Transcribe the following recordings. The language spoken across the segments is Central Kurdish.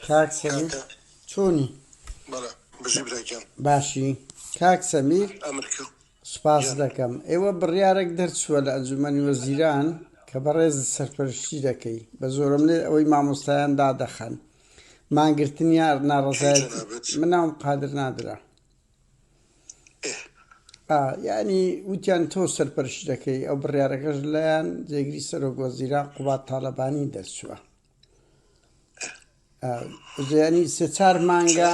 کاک سەمیر چۆنی؟ باشی کاک سەمیر سوپاس دەکەم. ئێوە بڕیارێک دەرچووە لە ئەنجومەنی وەزیران کە بەڕێز سەرپەرشتی دەکەی بە زۆرم لێ ئەوەی مامۆستایان دادەخەن مانگرتن یا ناڕەزایەتی مناوم قادر نادرا یعنی وتیان تۆ سەرپەرشتی دەکەی ئەو بڕیارەکەش لەیان جێگری سەرۆک وەزیران قوبات تاالەبانی دەرچووە ینی سێ چار مانگە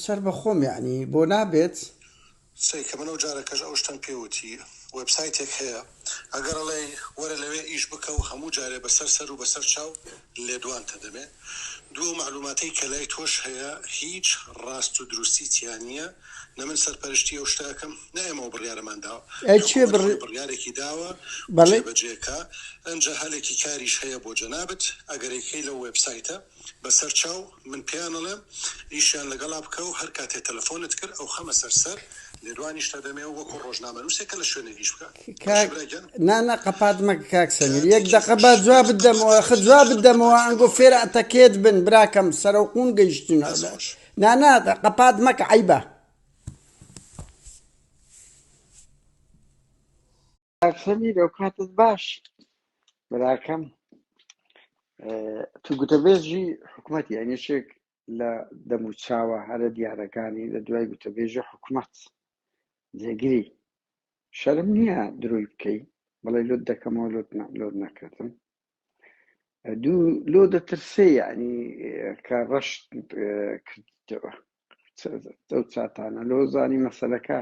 سەر بەخۆم یعنی بۆ نابێت کە منە و جارەکەش ئەو شتم پێوتی وبسایتێک هەیە ئەگەڕڵێ وەرە لەوێ ئیش بکە و هەموو جارێ بەسەر سەر و بەسەر چاو لێدوانتە دەبێ دوو معلوماتەی کە لای تۆش هەیە هیچ ڕاست و دروستی تیانە نە من سەرپەرشتی ئەو شتاکەم نە ئێمە و بڕیارەمانداوە بڕیارێکی داوە بەجێکە ئەنجە هەلێکی کاریش هەیە بۆ جەنابەت ئەگەرێکەی لە وبسایتە بەسەر چاو من پێیانەڵێم ئیشیان لەگەڵا بکە و هەر کاتێ تەلەفۆنت کرد ئەو خەمە سەرسەر لێدوانیشتا دەمێ و وەکو ڕۆژنامە نووسێکە لە شوێنێکیش بکە نانە قەپات مەکە کاک سەمیر یەک دەقە با جواب بدەمەوە جواب بدەمەوە ئەنگۆ فێرە ئەتەکێت بن براکەم سەرۆقون گەیشتنە نانا قەپات مەکە عیبە کاک سەمیر ئەو کاتت باش براکەم تو گوتەبێژی حکوومەتی ئەنیشێک لە دەموچاوە هەرە دیارەکانی لە دوای گوتەبێژی حکوومەت جێگیری شەرم نییە دروی بکەی بەڵێ لۆت دەکەمەوە لۆت نەکردم دوو لۆ دەترسێ ینی کە ڕەشت کردەوە ئەو چاتانە لۆ زانی مەسەلەکە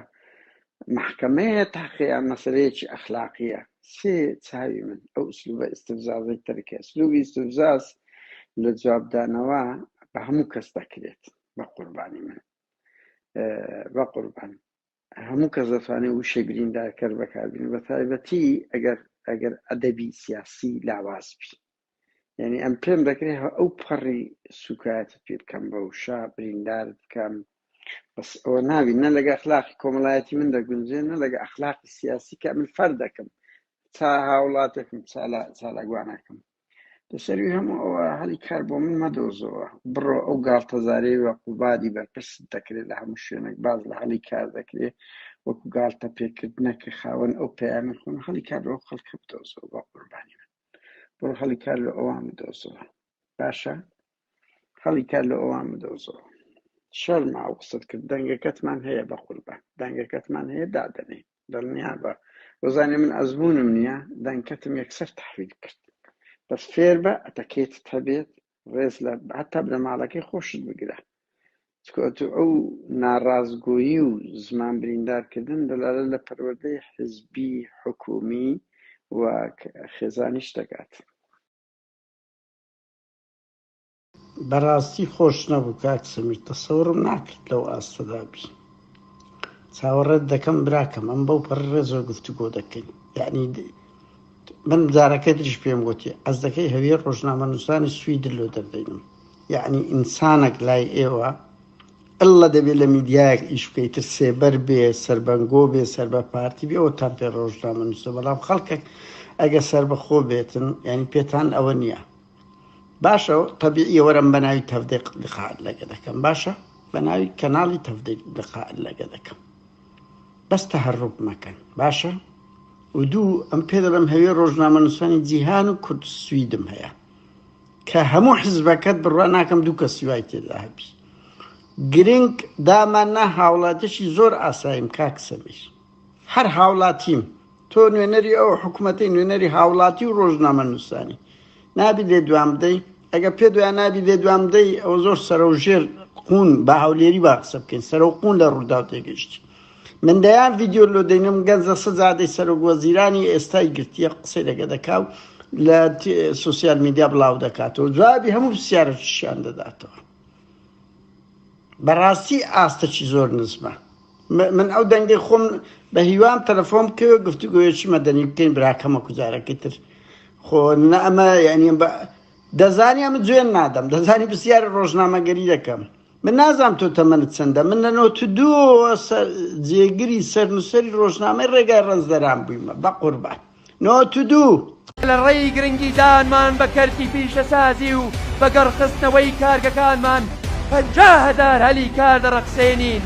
محکەمەیە تاقییان مەسەلەیەکی ئەخلاقیە سێ چاوی من ئەو ئوسلوبە ئیستیفزازەی تەرکێ ئوسلوبی ئیستیفزاز لە جوابدانەوە بە هەموو کەس دەکرێت بە قوربانی من بە قوربان هەموو کەس دەتوانێت وشەی بریندارکەر بەکاربێنێت بە تایبەتی ئەگەر ئەدەبی سیاسی لاواز بی یعنی ئەم پێم دەکرێت ئەو پەڕی سوکایەتی پێ بکەم بە وشا بریندار بکەم بەس ئەوە ناوی نە لەگە ئەخلاقی کۆمەڵایەتی من دەگونجێت نە لەگە ئەخلاقی سیاسی کە من فەر دەکەم تا هاوڵاتێکم چالاگوانەکەم لەسەروی هەموو ئەوە هەلی کار بۆ من مەدۆزەوە بڕۆ ئەو گاڵتەزارەی وە قوبادی بەرپرست دەکرێت لە هەموو شوێنێک باز لە هەلی کار دەکرێت وەکو گاڵتە پێکردنەکە خاوەن ئەو پەیامە خۆن هەلی کار لەوە خەڵکە بدۆزەوە بە قوربانی من بڕۆ هەلی کار لە ئەوان بدۆزەوە باشە هەلی کار لە ئەوان بدۆزەوە شەرمە ئەو قسەت کرد دەنگەکەتمان هەیە بە قوربان دەنگەکەتمان هەیە دادەنێ دڵنیا بە وەزانێ من ئەزمونم نییە دەنگەکەتم یەکسەر تەحویل کرد بەس فێر بە ئەتەکێتت هەبێت ڕێز لە هەتا لە ماڵەکەی خۆشت بگرە چکۆتو ئەو ناڕازگۆیی و زمان بریندارکردن دەلالە لە پەروەردەی حزبی حکومی و خێزانیش دەکات بەڕاستی خۆش نەبوو کاک سەمیر تەسەوڕم ناکرد لەو ئاستەدابی چاوەڕێت دەکەم براکەم ئەم بەو پەڕ ڕێزۆ گفتوگۆ دەکەین یعنی من جارەکە دریش پێم گوتی ئەس دەکەی هەویە ڕۆژنامە نووسانی سویدر لۆ دەردەینم یعنی ئینسانێک لای ئێوە ئەڵە دەبێت لە میدیایەک ئیش بکەیتر سێبەر بێ سەربەنگۆ بێ سەر بە پارتی بێ ئەوە تان پێ ڕۆژنامە نووسە بەڵام خەڵکێک ئەگە سەربەخۆ بێتن یعنی پێتان ئەوە نییە باشە تەبیعیە وەرم بە ناوی تەفدیق لقاء لەگە دەکەم باشە بە ناوی کەناڵی تەفدیق لقاء لەگە دەکەم بەس تەهەڕوب مەکەن باشە و دوو ئەم پێ دەڵێم هەوێ ڕۆژنامە نووسانی جیهان و کورد سویدم هەیە کە هەموو حزبەکەت بڕوا ناکەم دوو کە سیوای تێدا هەبی گرنگ دامانە هاوڵاتیشی زۆر ئاساییم کاک سەمیر هەر هاوڵاتیم تۆ نوێنەری ئەو حکوومەتەی نوێنەری هاوڵاتی و ڕۆژنامە نووسانی نابی لێ دوام بدەی ئەگە پێ دویان نابی لێ دوام بدەی ئەو زۆر سەرۆژێر قون بە هاولێری با قسە بکەین سەرۆ قون لە ڕوودا و تێگەشتی من دەیان ڤیدیۆ لۆ دەینم گەنجە سەجادەی سەرۆک وەزیرانی ئێستای گرتیە قسەی لەگە دەکا و لە سوسیال میدیا بڵاو دەکاتەوە جوابی هەموو پرسیارەکیشیان دەداتەوە بەڕاستی ئاستەکی زۆر نزمە من ئەو دەنگەی خۆم بە هیوام تەلەفۆن بکەوە گفتوگۆیەکی مەدەنی بکەین براکەمە کوجارەکەی تر خۆ ئەمە یعنی دەزانی ئەمە گوێن نادەم دەزانی پرسیارە ڕۆژنامەگەری دەکەم من نازانم تۆ تەمەنت چەندە من لە نۆ دوو جێگیری سەرنووسەری ڕۆژنامەی ڕێگای ڕەنزدەران بوویمە بە قوربان نۆ دوو لە ڕێی گرنگیدانمان بە کەرتی پیشەسازی و بە گەڕخستنەوەی کارگەکانمان 50,000 هەلی کار دەڕەخسێنین.